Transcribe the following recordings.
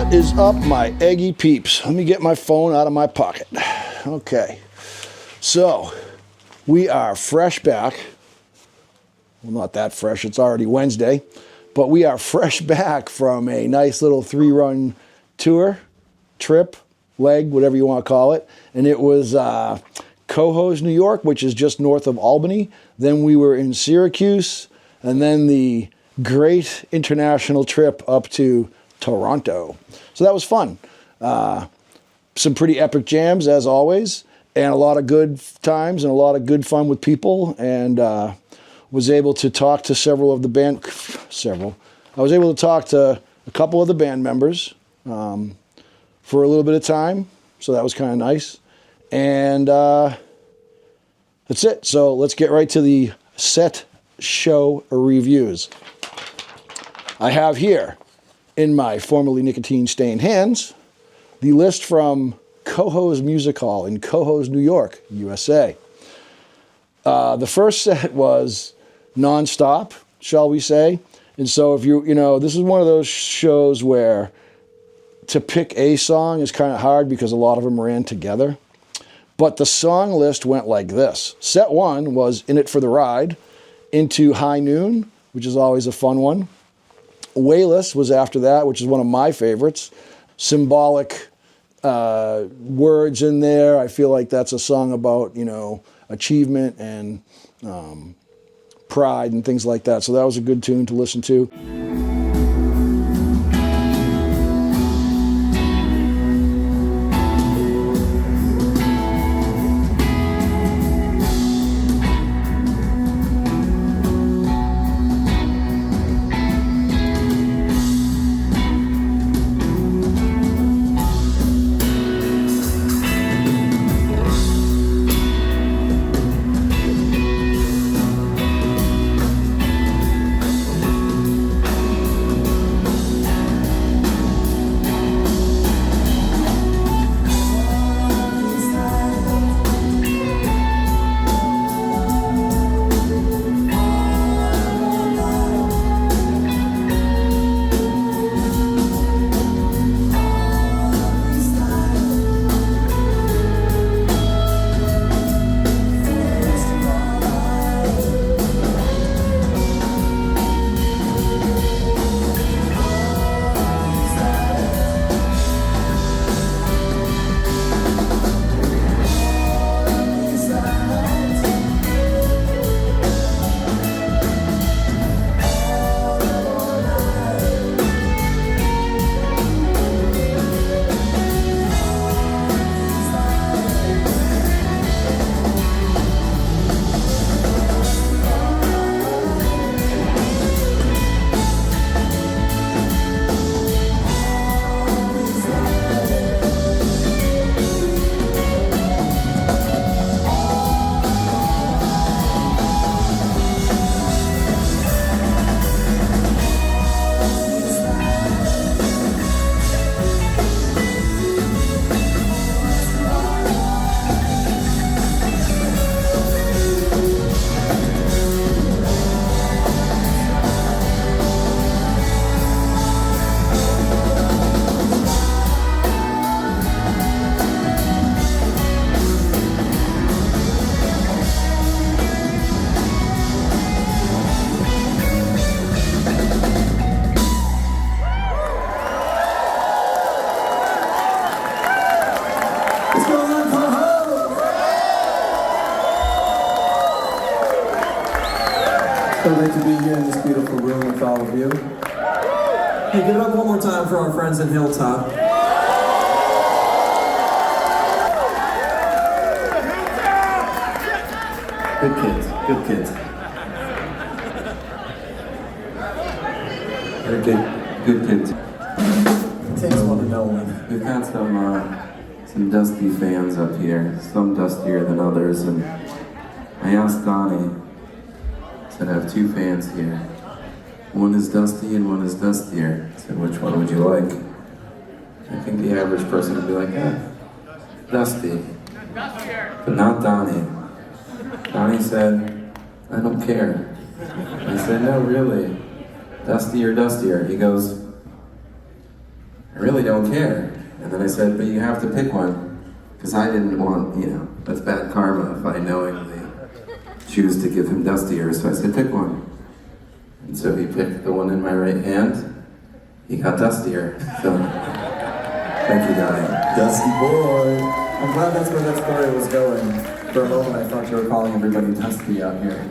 What is up, my Eggy peeps? Let me get my phone out of my pocket. Okay, so we are fresh back. Well, not that fresh, it's already Wednesday, but we are fresh back from a nice little 3-run tour, trip, leg, whatever you want to call it. And it was Cohoes, New York, which is just north of Albany. Then we were in Syracuse, and then the great international trip up to Toronto. So that was fun. Some pretty epic jams, as always, and a lot of good times and a lot of good fun with people, and was able to talk to several of the band, I was able to talk to a couple of the band members for a little bit of time, so that was kind of nice. And that's it. So let's get right to the set show reviews. I have here, in my formerly nicotine-stained hands, the list from Cohoes Music Hall in Cohoes, New York, USA. The first set was nonstop, shall we say. And so if you know, this is one of those shows where to pick a song is kind of hard because a lot of them ran together. But the song list went like this. Set 1 was In It for the Ride, Into High Noon, which is always a fun one. Wayless was after that, which is one of my favorites. Symbolic words in there. I feel like that's a song about, you know, achievement and pride and things like that. So that was a good tune to listen to. So great to be here in this beautiful room with all of you. Hey, give it up one more time for our friends in Hilltop. Good kids, good kids. They're good kids. It takes one to know one. We've got some dusty fans up here, some dustier than others, and I asked Donnie, I said, I have 2 fans here. One is dusty and one is dustier. I said, which one would you like? I think the average person would be like, dusty. But not Donnie. Donnie said, I don't care. I said, no, really. Dusty or dustier? He goes, I really don't care. And then I said, but you have to pick one. Because I didn't want, that's bad karma if I knowingly choose to give him Dusty Ear. So I said, pick one. And so he picked the one in my right hand. He got Dusty Ear. So, thank you, Donnie. Dusty boy. I'm glad that's where that story was going. For a moment, I thought you were calling everybody Dusty out here.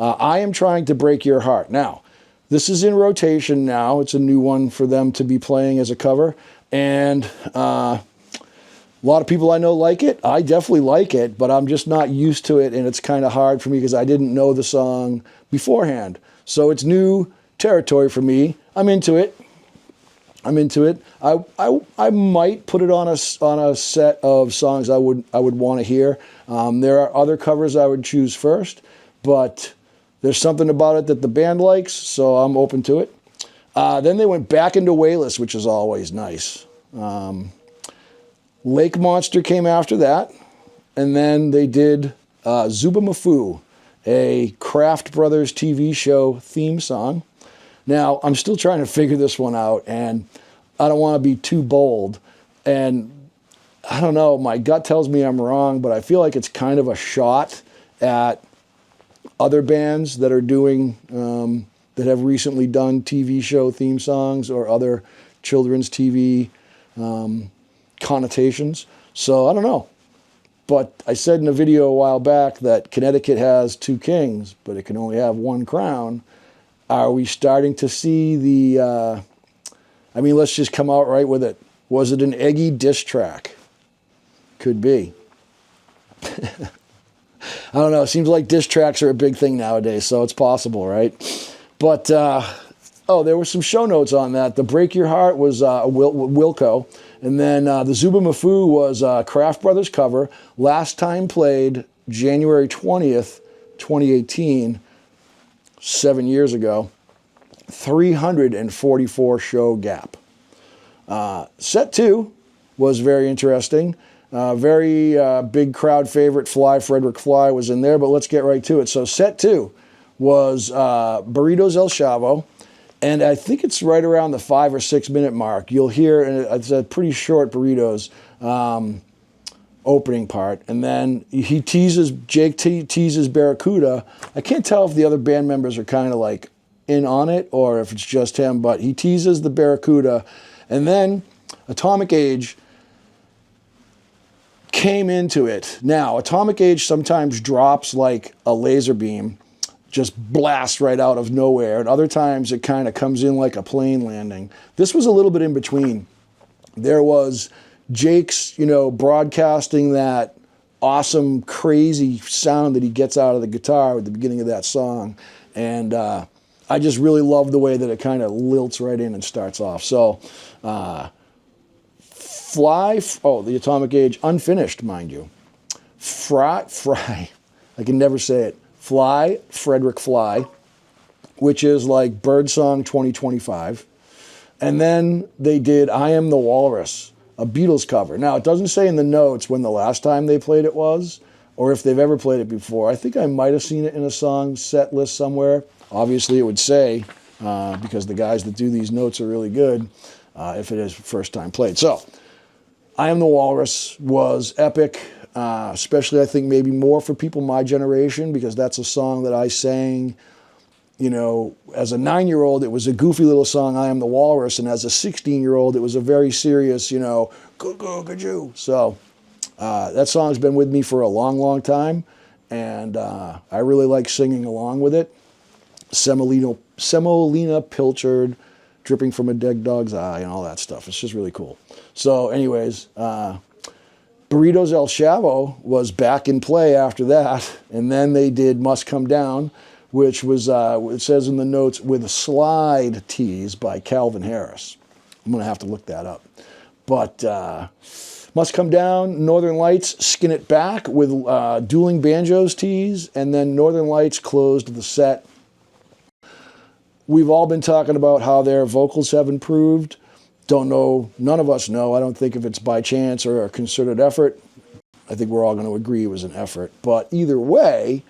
I Am Trying to Break Your Heart. Now, this is in rotation now. It's a new one for them to be playing as a cover. And a lot of people I know like it. I definitely like it, but I'm just not used to it, and it's kind of hard for me because I didn't know the song beforehand. So it's new territory for me. I'm into it. I might put it on a set of songs I would want to hear. There are other covers I would choose first, but there's something about it that the band likes, so I'm open to it. Then they went back into Wayless, which is always nice. Lake Monster came after that, and then they did Zubamafu, a Kraft Brothers TV show theme song. Now, I'm still trying to figure this one out, and I don't want to be too bold. And I don't know, my gut tells me I'm wrong, but I feel like it's kind of a shot at other bands that are doing, that have recently done TV show theme songs or other children's TV connotations. So I don't know. But I said in a video a while back that Connecticut has two kings, but it can only have one crown. Are we starting to see the, let's just come out right with it. Was it an Eggy diss track? Could be. I don't know. It seems like diss tracks are a big thing nowadays, so it's possible, right? But, there were some show notes on that. The Break Your Heart was Wilco. And then the Zubamafu was a Kraft Brothers cover. Last time played January 20th, 2018, 7 years ago. 344 show gap. Set 2 was very interesting. Very big crowd favorite, Fly, Frederick Fly was in there, but let's get right to it. So set 2 was Burritos El Chavo, and I think it's right around the 5 or 6 minute mark. You'll hear, and it's a pretty short Burritos opening part, and then Jake teases Barracuda. I can't tell if the other band members are kind of like in on it or if it's just him, but he teases the Barracuda, and then Atomic Age came into it. Now, Atomic Age sometimes drops like a laser beam, just blasts right out of nowhere, and other times it kind of comes in like a plane landing. This was a little bit in between. There was Jake's, broadcasting that awesome, crazy sound that he gets out of the guitar at the beginning of that song, and I just really love the way that it kind of lilts right in and starts off. So, the Atomic Age, unfinished, mind you. Fry, I can never say it. Fly, Frederick Fly, which is like Birdsong 2025. And then they did I Am the Walrus, a Beatles cover. Now, it doesn't say in the notes when the last time they played it was, or if they've ever played it before. I think I might have seen it in a song set list somewhere. Obviously, it would say, because the guys that do these notes are really good, if it is first time played. So, I Am the Walrus was epic, especially I think maybe more for people my generation, because that's a song that I sang, as a 9-year-old, it was a goofy little song, I Am the Walrus, and as a 16-year-old, it was a very serious, goo-goo-goo-goo. So that song's been with me for a long, long time, and I really like singing along with it. Semolina pilchard, dripping from a dead dog's eye, and all that stuff. It's just really cool. So anyways, Burritos El Chavo was back in play after that, and then they did Must Come Down, which was, it says in the notes, with a slide tease by Calvin Harris. I'm going to have to look that up. But Must Come Down, Northern Lights, Skin It Back with Dueling Banjos tease, and then Northern Lights closed the set. We've all been talking about how their vocals have improved. Don't know, none of us know. I don't think if it's by chance or a concerted effort. I think we're all going to agree it was an effort. But either way,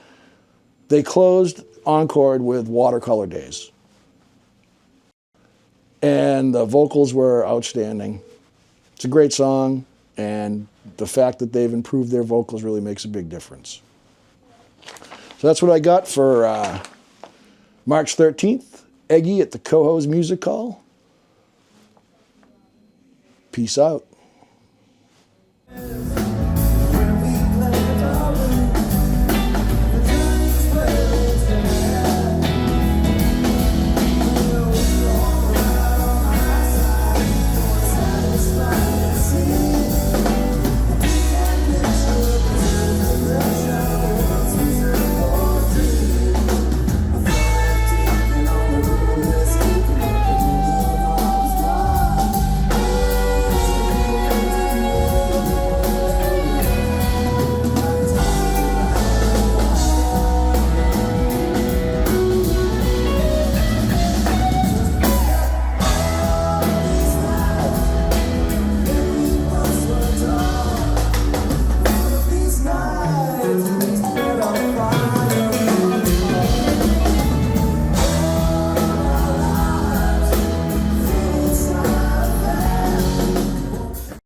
they closed Encored with Watercolor Days. And the vocals were outstanding. It's a great song, and the fact that they've improved their vocals really makes a big difference. So that's what I got for March 13th. Eggy at the Cohoes Music Hall. Peace out.